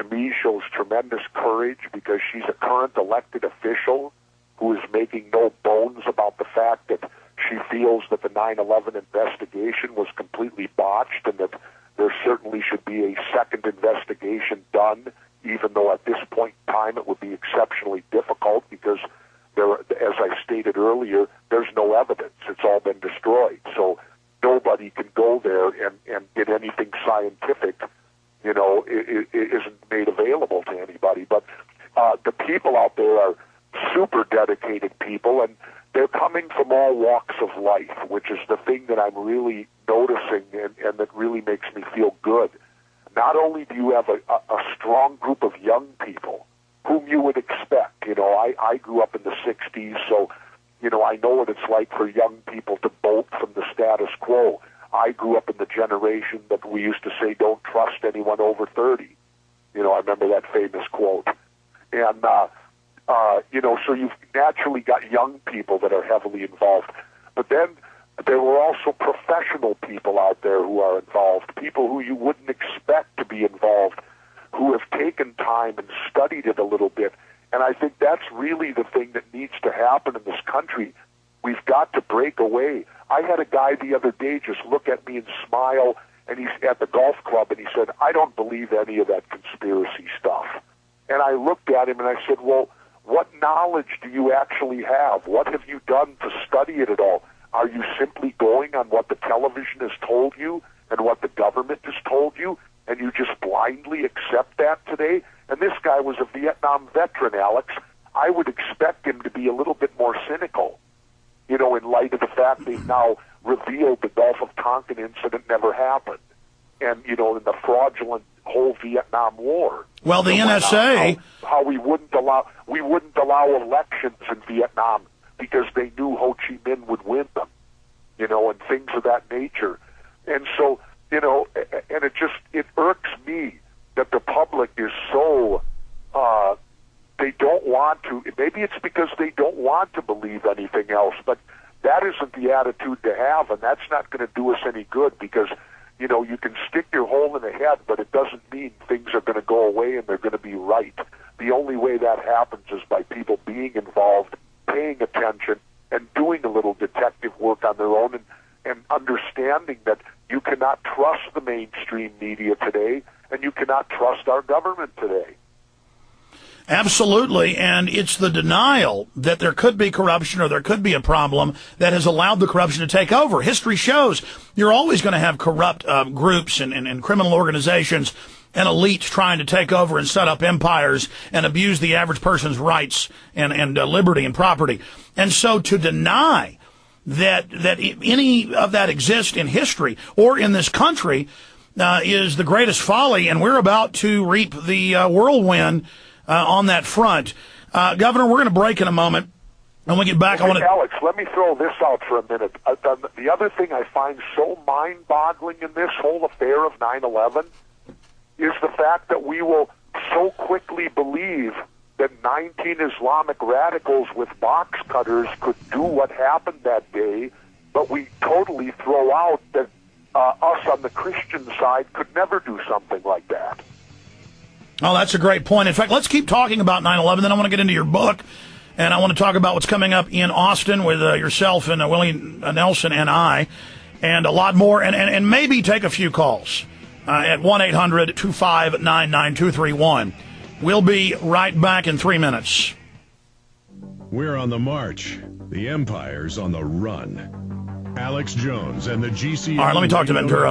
me, shows tremendous courage because she's a current elected official who is making no bones about the fact that she feels that the 9/11 investigation was completely botched and that there certainly should be a second investigation done, even though at this point in time it would be exceptionally difficult because there, as I stated earlier, there's no evidence. It's all been destroyed. So nobody can go there and get anything scientific, it isn't made available to anybody. But the people out there are super dedicated people, and they're coming from all walks of life, which is the thing that I'm really noticing and that really makes me feel good. Not only do you have a strong group of young people whom you would expect. I grew up in the 60s, so, I know what it's like for young people to bolt from the status quo. I grew up in the generation that we used to say, don't trust anyone over 30. I remember that famous quote. And, so you've naturally got young people that are heavily involved. But then there were also professional people out there who are involved, people who you wouldn't expect to be involved, who have taken time and studied it a little bit. And I think that's really the thing that needs to happen in this country. We've got to break away. I had a guy the other day just look at me and smile, and he's at the golf club, and he said, I don't believe any of that conspiracy stuff. And I looked at him and I said, well, what knowledge do you actually have? What have you done to study it at all? Are you simply going on what the television has told you and what the government has told you, and you just blindly accept that today? And this guy was a Vietnam veteran, Alex. I would expect him to be a little bit more cynical, in light of the fact they've now revealed the Gulf of Tonkin incident never happened. And, in the fraudulent whole Vietnam War. Well, the NSA... How we wouldn't allow elections in Vietnam because they knew Ho Chi Minh would win them, and things of that nature. And so, and it irks me that the public is so, they don't want to, maybe it's because they don't want to believe anything else, but that isn't the attitude to have, and that's not going to do us any good because, you can stick your hole in the head, but it doesn't mean things are going to go away and they're going to be right. The only way that happens is by people being involved, paying attention, and doing a little detective work on their own and understanding that you cannot trust the mainstream media today and you cannot trust our government today. Absolutely, and it's the denial that there could be corruption or there could be a problem that has allowed the corruption to take over. History shows you're always going to have corrupt groups and criminal organizations and elites trying to take over and set up empires and abuse the average person's rights and liberty and property. And so to deny that any of that exists in history or in this country is the greatest folly, and we're about to reap the whirlwind on that front. Governor, we're going to break in a moment. When we get back, Alex, let me throw this out for a minute. The other thing I find so mind-boggling in this whole affair of 9/11 is the fact that we will so quickly believe that 19 Islamic radicals with box cutters could do what happened that day, but we totally throw out that us on the Christian side could never do something like that. Oh, that's a great point. In fact, let's keep talking about 9/11. Then I want to get into your book, and I want to talk about what's coming up in Austin with yourself and Willie Nelson and I, and a lot more, and maybe take a few calls at 1-800-259-9231. We'll be right back in 3 minutes. We're on the march. The empire's on the run. Alex Jones and the GCN. All right, let me talk to Ventura.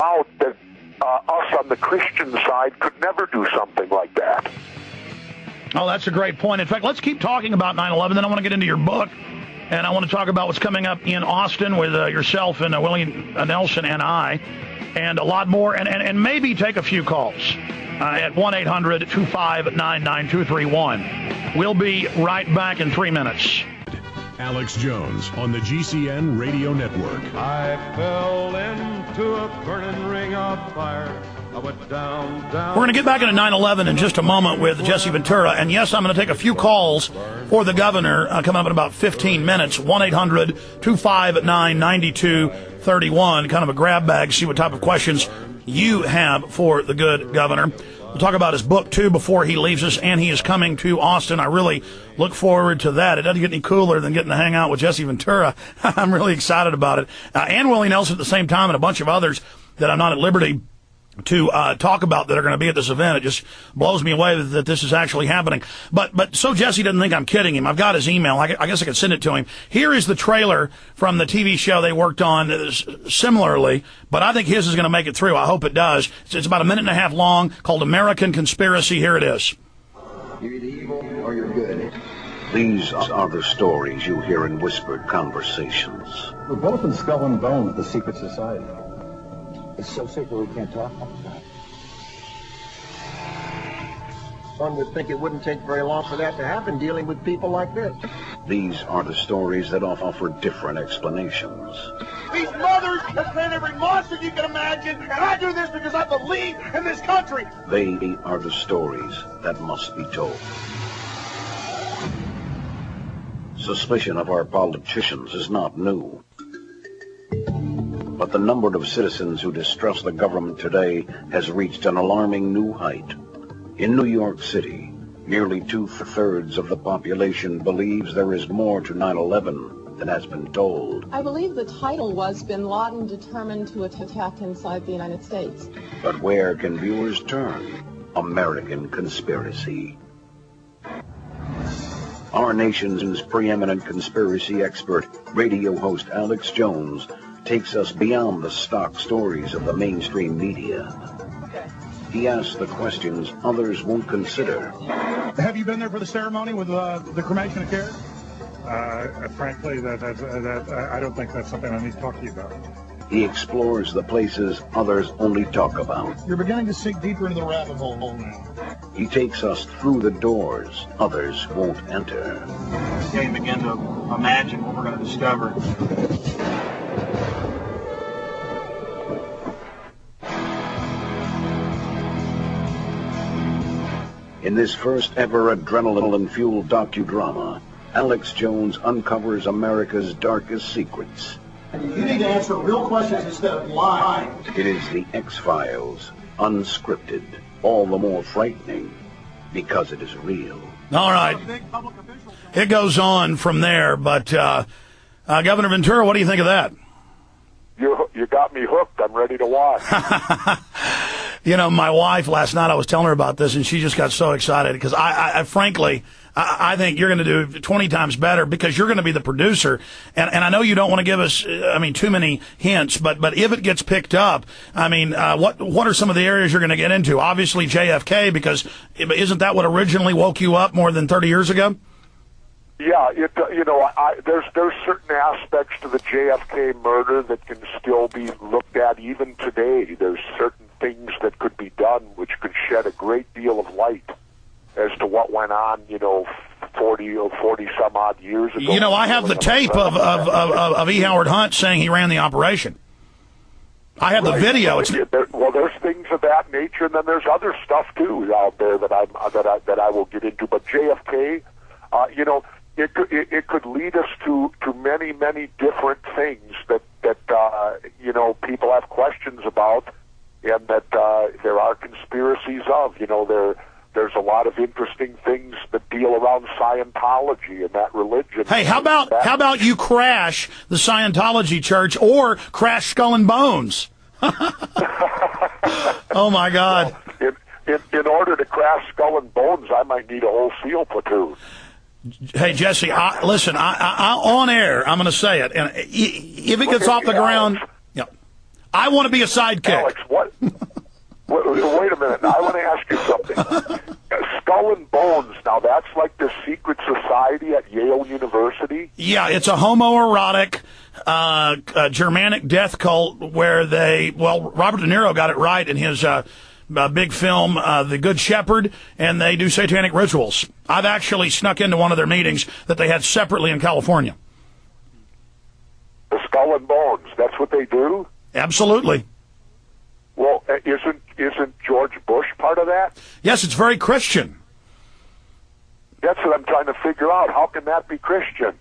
Out that us on the Christian side could never do something like that. Oh, that's a great point. In fact, let's keep talking about 9/11. Then I want to get into your book, and I want to talk about what's coming up in Austin with yourself and Willie Nelson and I, and a lot more, and maybe take a few calls at 1-800-259-9231. We'll be right back in 3 minutes. Alex Jones on the GCN Radio Network. I fell into a burning ring of fire. I went down. We're going to get back into 9/11 in just a moment with Jesse Ventura. And yes, I'm going to take a few calls for the governor coming up in about 15 minutes. 1-800-259-9231. Kind of a grab bag, see what type of questions you have for the good governor. We'll talk about his book, too, before he leaves us, and he is coming to Austin. I really look forward to that. It doesn't get any cooler than getting to hang out with Jesse Ventura. I'm really excited about it. And Willie Nelson at the same time, and a bunch of others that I'm not at liberty to talk about that are going to be at this event. It just blows me away that this is actually happening. But so Jesse doesn't think I'm kidding him. I've got his email. I guess I could send it to him. Here is the trailer from the TV show they worked on similarly, but I think his is going to make it through. I hope it does. It's about a minute and a half long, called American Conspiracy. Here it is. You're either evil or you're good. These are the stories you hear in whispered conversations. We're both in skull and bone with the secret society. It's so secret we can't talk about it. One would think it wouldn't take very long for that to happen dealing with people like this. These are the stories that offer different explanations. These mothers have been every monster you can imagine, and I do this because I believe in this country. They are the stories that must be told. Suspicion of our politicians is not new. But the number of citizens who distrust the government today has reached an alarming new height. In New York City, nearly 2/3 of the population believes there is more to 9/11 than has been told. I believe the title was Bin Laden determined to attack inside the United States. But where can viewers turn? American Conspiracy. Our nation's preeminent conspiracy expert, radio host Alex Jones, takes us beyond the stock stories of the mainstream media. Okay. He asks the questions others won't consider. Have you been there for the ceremony with the cremation of Carrie? Frankly, I don't think that's something I need to talk to you about. He explores the places others only talk about. You're beginning to sink deeper into the rabbit hole now. He takes us through the doors others won't enter. You can't begin to imagine what we're going to discover. In this first ever adrenaline-fueled docudrama, Alex Jones uncovers America's darkest secrets. You need to answer real questions instead of lying. It is the X-Files, unscripted, all the more frightening because it is real. All right. It goes on from there, but Governor Ventura, what do you think of that? You got me hooked. I'm ready to watch. You know, my wife last night, I was telling her about this, and she just got so excited because I frankly, I think you're going to do 20 times better because you're going to be the producer. And I know you don't want to give us, too many hints, but if it gets picked up, what are some of the areas you're going to get into? Obviously JFK, because isn't that what originally woke you up more than 30 years ago? Yeah, there's certain aspects to the JFK murder that can still be looked at even today. There's certain things that could be done which could shed a great deal of light as to what went on, 40 some odd years ago. I have the tape of E. Howard Hunt saying he ran the operation. I have the video. There's things of that nature, and then there's other stuff too out there that I will get into. But JFK, it could lead us to many different things that people have questions about, and that there are conspiracies of. There's a lot of interesting things that deal around Scientology and that religion. Hey, how about you crash the Scientology church or crash Skull and Bones? Oh my God! Well, in order to crash Skull and Bones, I might need a whole SEAL platoon. Hey, Jesse, listen, on air, I'm going to say it. And if it gets off the ground, I want to be a sidekick. Alex, what? Wait a minute. I want to ask you something. Skull and Bones, now that's like the secret society at Yale University? Yeah, it's a homoerotic Germanic death cult where Robert De Niro got it right in his big film, The Good Shepherd, and they do satanic rituals. I've actually snuck into one of their meetings that they had separately in California. The Skull and Bones, that's what they do? Absolutely. Well, isn't George Bush part of that? Yes, it's very Christian. That's what I'm trying to figure out. How can that be Christian?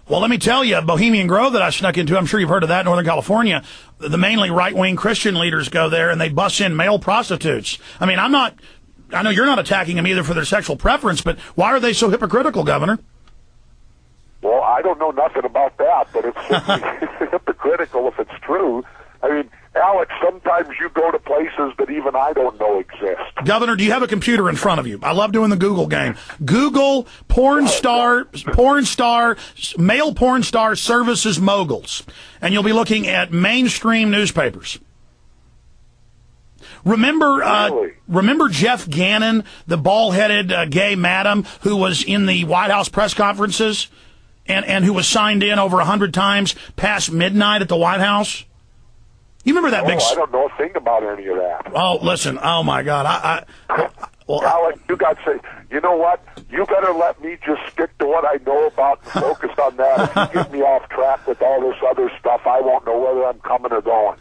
Well, let me tell you, Bohemian Grove that I snuck into, I'm sure you've heard of that, Northern California, the mainly right-wing Christian leaders go there and they bus in male prostitutes. I'm not I know you're not attacking them either for their sexual preference, but why are they so hypocritical, Governor? Well, I don't know nothing about that, but it's simply hypocritical if it's true. I mean, Alex, sometimes you go to places that even I don't know exist. Governor, do you have a computer in front of you? I love doing the Google game. Google male porn star services moguls, and you'll be looking at mainstream newspapers. Remember Jeff Gannon, the bald-headed gay madam who was in the White House press conferences and who was signed in over 100 times past midnight at the White House? You remember that big... I don't know a thing about any of that. Oh, listen. Oh, my God. Alex, you got to say, you know what? You better let me just stick to what I know about and focus on that. If you get me off track with all this other stuff, I won't know whether I'm coming or going.